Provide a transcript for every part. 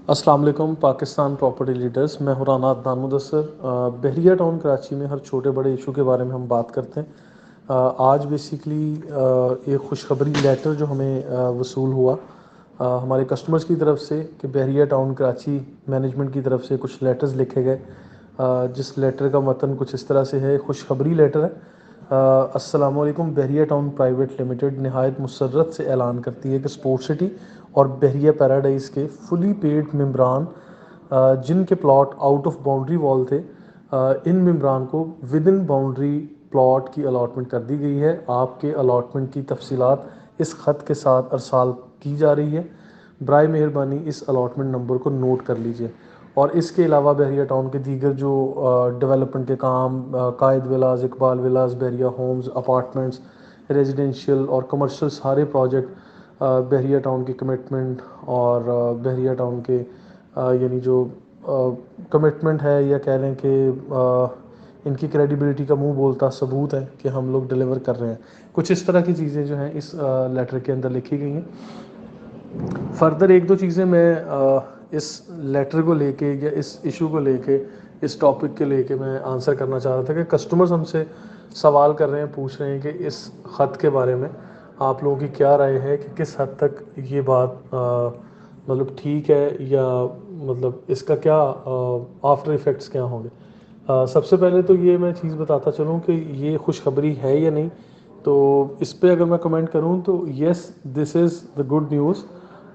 अस्सलाम वालेकुम Pakistan property leaders. मैं हुराना अदनान मुदस्सर। बहरिया टाउन कराची में हर छोटे बड़े इशू के बारे में हम बात करते हैं। आज बेसिकली एक खुशखबरी लेटर जो हमें वसूल हुआ हमारे कस्टमर्स की तरफ से कि बहरिया टाउन कराची मैनेजमेंट की तरफ से कुछ लेटर्स लिखे गए, जिस लेटर का मतन कुछ इस तरह से है। खुशखबरी लेटर है। अस्सलाम वालेकुम, बहरिया टाउन प्राइवेट लिमिटेड नहायत मुसर्रत से ऐलान करती है कि स्पोर्ट सिटी और बहरिया पैराडाइज़ के फुली पेड मेम्बरान जिनके plot out of boundary wall थे, इन मेम्बरान को विद इन बाउंड्री प्लॉट की अलॉटमेंट कर दी गई है। आपके अलॉटमेंट की तफसीलात इस ख़त के साथ अरसाल की जा रही है। बराए मेहरबानी इस अलॉटमेंट नंबर को नोट कर लीजिए। और इसके अलावा बहरिया टाउन के दीगर जो डेवलपमेंट के काम, कायद विलास, इकबाल विलास, बहरिया होम्स, अपार्टमेंट्स, रेजिडेंशियल और कमर्शियल सारे प्रोजेक्ट बहरिया टाउन की कमिटमेंट और बहरिया टाउन के यानी जो कमिटमेंट है, या कह लें कि इनकी क्रेडिबिलिटी का मुंह बोलता सबूत है कि हम लोग डिलीवर कर रहे हैं। कुछ इस तरह की चीज़ें जो हैं इस लेटर के अंदर लिखी गई हैं। फर्दर एक दो चीज़ें मैं इस लेटर को लेके या इस इशू को लेके, इस टॉपिक के लेके मैं आंसर करना चाह रहा था कि कस्टमर्स हमसे सवाल कर रहे हैं, पूछ रहे हैं कि इस ख़त के बारे में आप लोगों की क्या राय है कि किस हद तक ये बात मतलब ठीक है, या मतलब इसका क्या आफ्टर इफ़ेक्ट्स क्या होंगे। सबसे पहले तो ये मैं चीज़ बताता चलूँ कि ये खुशखबरी है या नहीं। तो इस पे अगर मैं कमेंट करूँ तो yes, this is the good news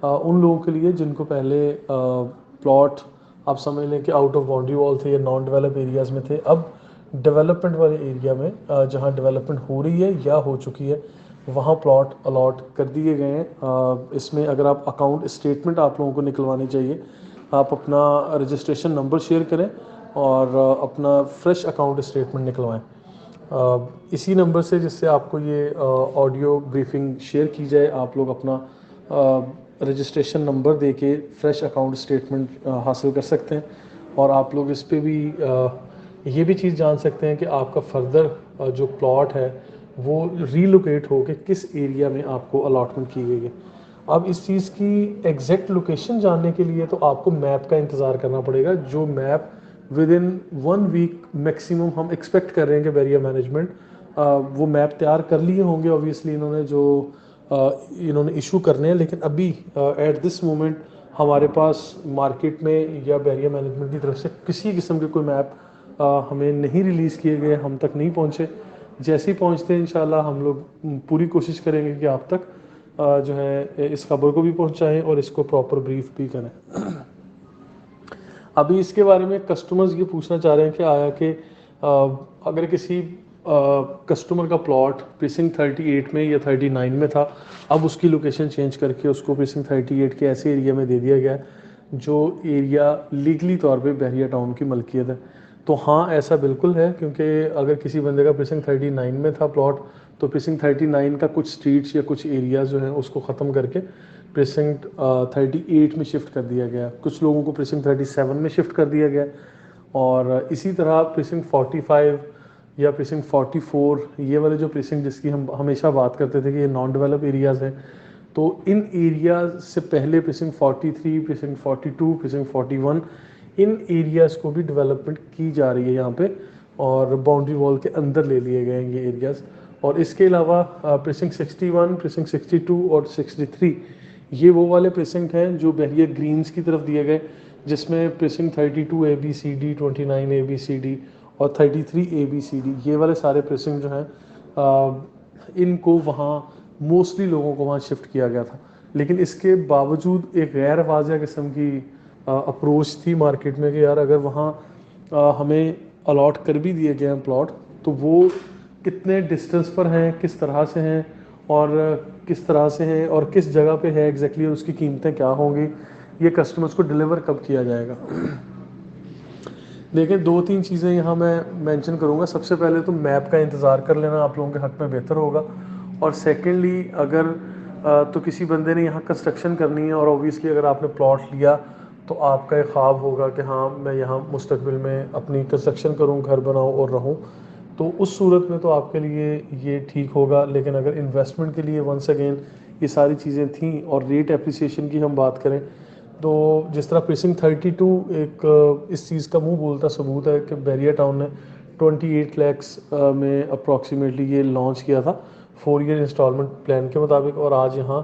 उन लोगों के लिए जिनको पहले प्लॉट आप समझ लें कि आउट ऑफ बाउंड्री वॉल थे या नॉन डेवलप एरियाज़ में थे। अब डेवलपमेंट वाले एरिया में जहाँ डेवलपमेंट हो रही है या हो चुकी है, वहाँ प्लॉट अलॉट कर दिए गए हैं। इसमें अगर आप अकाउंट स्टेटमेंट आप लोगों को निकलवानी चाहिए, आप अपना रजिस्ट्रेशन नंबर शेयर करें और अपना फ्रेश अकाउंट स्टेटमेंट निकलवाएं इसी नंबर से, जिससे आपको ये ऑडियो ब्रीफिंग शेयर की जाए। आप लोग अपना रजिस्ट्रेशन नंबर दे के फ्रेश अकाउंट स्टेटमेंट हासिल कर सकते हैं। और आप लोग इस पे भी ये भी चीज़ जान सकते हैं कि आपका फर्दर जो प्लॉट है वो रीलोकेट हो के किस एरिया में आपको अलॉटमेंट की गई है। अब इस चीज़ की एग्जैक्ट लोकेशन जानने के लिए तो आपको मैप का इंतज़ार करना पड़ेगा, जो map within 1 week maximum हम एक्सपेक्ट कर रहे हैं कि बैरियर मैनेजमेंट वो मैप तैयार कर लिए होंगे। ऑब्वियसली इन्होंने जो इन्होंने इशू करने हैं, लेकिन अभी एट दिस मोमेंट हमारे पास मार्केट में या बैरियर मैनेजमेंट की तरफ से किसी किस्म के कोई मैप हमें नहीं रिलीज़ किए गए, हम तक नहीं पहुँचे। जैसे ही पहुँचते हैं इंशाल्लाह हम लोग पूरी कोशिश करेंगे कि आप तक जो है इस खबर को भी पहुँचाएँ और इसको प्रॉपर ब्रीफ भी करें। अभी इसके बारे में कस्टमर्स ये पूछना चाह रहे हैं कि आया कि अगर किसी कस्टमर का प्लॉट प्रीसिंक्ट 38 में या 39 में था, अब उसकी लोकेशन चेंज करके उसको प्रीसिंक्ट 38 के ऐसे एरिया में दे दिया गया जो एरिया लीगली तौर पे बहरिया टाउन की मलकियत है। तो हाँ, ऐसा बिल्कुल है, क्योंकि अगर किसी बंदे का प्रीसिंक्ट 39 में था प्लॉट, तो प्रीसिंक्ट 39 का कुछ स्ट्रीट्स या कुछ एरियाज जो हैं उसको ख़त्म करके प्रीसिंक्ट 38 में शिफ्ट कर दिया गया। कुछ लोगों को प्रीसिंक्ट 37 में शिफ्ट कर दिया गया। और इसी तरह प्रीसिंक्ट 45 या प्रीसिंक्ट 44, ये वाले जो प्रीसिंक्ट जिसकी हम हमेशा बात करते थे कि ये नॉन डेवलप एरियाज़ हैं, तो इन एरियाज़ से पहले प्रीसिंक्ट 43, प्रीसिंक्ट 42, प्रीसिंक्ट 41, इन एरियाज़ को भी डेवलपमेंट की जा रही है यहाँ पे, और बाउंड्री वॉल के अंदर ले लिए गए हैं ये एरियाज़। और इसके अलावा प्रीसिंक्ट 61, प्रीसिंक्ट 62 और 63, ये वो वाले प्रीसिंक्ट हैं जो बहरिया ग्रीन्स की तरफ दिए गए, जिसमें प्रीसिंक्ट 32 ABCD, 29 ABCD और 33 ABCD, ये वाले सारे प्रीसिंक्ट जो हैं इनको वहाँ मोस्टली लोगों को वहाँ शिफ्ट किया गया था। लेकिन इसके बावजूद एक गैर वाज़ह किस्म की अप्रोच थी मार्केट में कि यार अगर वहाँ हमें अलॉट कर भी दिए गए हैं प्लॉट, तो वो कितने डिस्टेंस पर हैं, किस तरह से हैं और किस तरह से हैं और किस जगह पे है एग्जैक्टली, और उसकी कीमतें क्या होंगी, ये कस्टमर्स को डिलीवर कब किया जाएगा। देखिए, 2-3 चीज़ें यहाँ मैं मेंशन करूँगा। सबसे पहले तो मैप का इंतज़ार कर लेना आप लोगों के हक़ में बेहतर होगा। और सेकेंडली, अगर तो किसी बंदे ने यहाँ कंस्ट्रक्शन करनी है और ऑब्वियसली अगर आपने प्लॉट लिया तो आपका एक ख्वाब होगा कि हाँ, मैं यहाँ मुस्तकबिल में अपनी कंस्ट्रक्शन करूँ, घर बनाऊँ और रहूँ, तो उस सूरत में तो आपके लिए ये ठीक होगा। लेकिन अगर इन्वेस्टमेंट के लिए वंस अगेन ये सारी चीज़ें थीं और रेट एप्रिसिएशन की हम बात करें, تو جس طرح پریسنگ 32 ایک اس چیز کا منہ بولتا ثبوت ہے کہ بحریہ ٹاؤن نے 28 لیکس میں اپروکسیمیٹلی یہ لانچ کیا تھا 4 ایئر انسٹالمنٹ پلان کے مطابق، اور آج یہاں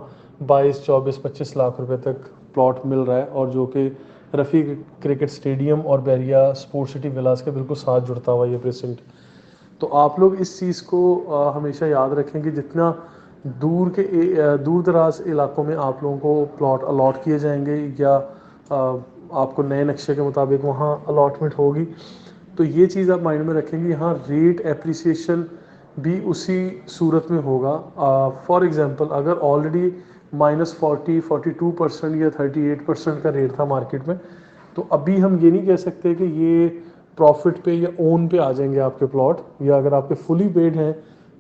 22 24 25 لاکھ روپے تک پلاٹ مل رہا ہے، اور جو کہ رفیع کرکٹ اسٹیڈیم اور بحریہ اسپورٹ سٹی ولاز کے بالکل ساتھ جڑتا ہوا یہ پریسنٹ۔ تو آپ لوگ اس چیز کو ہمیشہ یاد رکھیں کہ جتنا دور دراز علاقوں میں آپ لوگوں کو پلاٹ الاٹ کیے جائیں گے یا آپ کو نئے نقشے کے مطابق وہاں الاٹمنٹ ہوگی، تو یہ چیز آپ مائنڈ میں رکھیں گے یہاں ریٹ اپریسیشن بھی اسی صورت میں ہوگا۔ فار ایگزامپل اگر آلریڈی -40 42% یا 38% کا ریٹ تھا مارکیٹ میں، تو ابھی ہم یہ نہیں کہہ سکتے کہ یہ پروفٹ پہ یا اون پہ آ جائیں گے آپ کے پلاٹ، یا اگر آپ کے فلی پیڈ ہیں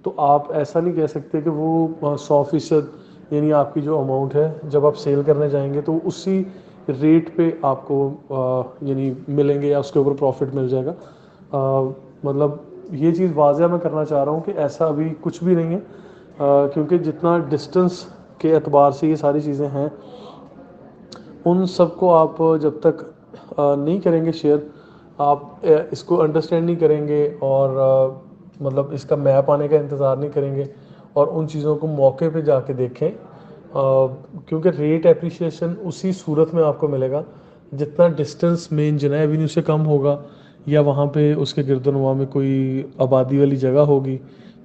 تو آپ ایسا نہیں کہہ سکتے کہ وہ 100% یعنی آپ کی جو اماؤنٹ ہے جب آپ سیل کرنے جائیں گے تو اسی ریٹ پہ آپ کو یعنی ملیں گے یا اس کے اوپر پروفٹ مل جائے گا۔ مطلب یہ چیز واضح میں کرنا چاہ رہا ہوں کہ ایسا ابھی کچھ بھی نہیں ہے، کیونکہ جتنا ڈسٹنس کے اعتبار سے یہ ساری چیزیں ہیں ان سب کو آپ جب تک نہیں کریں گے شیئر، آپ اس کو انڈرسٹینڈ نہیں کریں گے اور مطلب اس کا میپ آنے کا انتظار نہیں کریں گے اور ان چیزوں کو موقع پہ جا کے دیکھیں، کیونکہ ریٹ اپریشیشن اسی صورت میں آپ کو ملے گا جتنا ڈسٹنس مین جناح ایوینیو سے کم ہوگا یا وہاں پہ اس کے گرد و نواح میں کوئی آبادی والی جگہ ہوگی،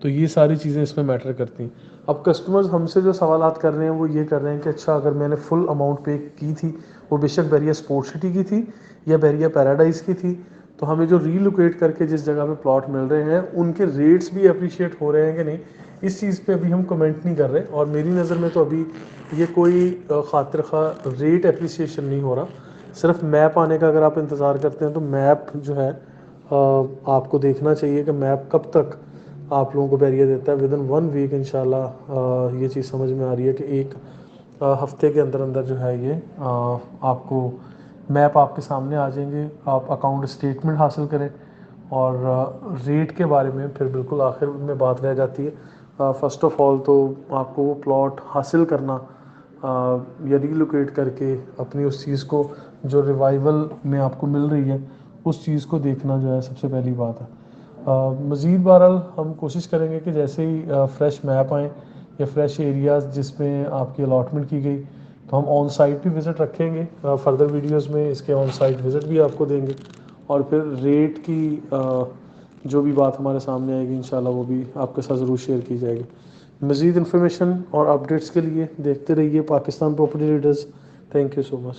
تو یہ ساری چیزیں اس میں میٹر کرتی ہیں۔ اب کسٹمرز ہم سے جو سوالات کر رہے ہیں وہ یہ کر رہے ہیں کہ اچھا اگر میں نے فل اماؤنٹ پے کی تھی، وہ بے شک بحریہ اسپورٹ سٹی کی تھی یا بحریہ پیراڈائز کی تھی، تو ہمیں جو ری لوکیٹ کر کے جس جگہ پہ پلاٹ مل رہے ہیں ان کے ریٹس بھی اپریشیٹ ہو رہے ہیں کہ نہیں، اس چیز پہ ابھی ہم کمنٹ نہیں کر رہے، اور میری نظر میں تو ابھی یہ کوئی خاطر خواہ ریٹ اپریسیشن نہیں ہو رہا، صرف میپ آنے کا اگر آپ انتظار کرتے ہیں تو میپ جو ہے آپ کو دیکھنا چاہیے کہ میپ کب تک آپ لوگوں کو بحریہ دیتا ہے۔ ودن 1 ویک انشاءاللہ یہ چیز سمجھ میں آ رہی ہے کہ ایک ہفتے کے اندر اندر جو ہے یہ آپ کو میپ آپ کے سامنے آ جائیں گے، آپ اکاؤنٹ اسٹیٹمنٹ حاصل کریں، اور ریٹ کے بارے میں پھر بالکل آخر میں بات رہ جاتی ہے۔ فرسٹ آف آل تو آپ کو وہ پلاٹ حاصل کرنا یا ریلوکیٹ کر کے اپنی اس چیز کو جو ریوائول میں آپ کو مل رہی ہے اس چیز کو دیکھنا جو ہے سب سے پہلی بات ہے۔ مزید بہرحال ہم کوشش کریں گے کہ جیسے ہی فریش میپ آئیں یا فریش ایریاز جس میں آپ کی الاٹمنٹ کی گئی تو ہم آن سائٹ بھی وزٹ رکھیں گے، فردر ویڈیوز میں اس کے آن سائٹ وزٹ بھی آپ کو دیں گے، اور پھر ریٹ کی جو بھی بات ہمارے سامنے آئے گی انشاءاللہ وہ بھی آپ کے ساتھ ضرور شیئر کی جائے گی۔ مزید انفارمیشن اور اپڈیٹس کے لیے دیکھتے رہیے Pakistan property leaders. Thank you so much.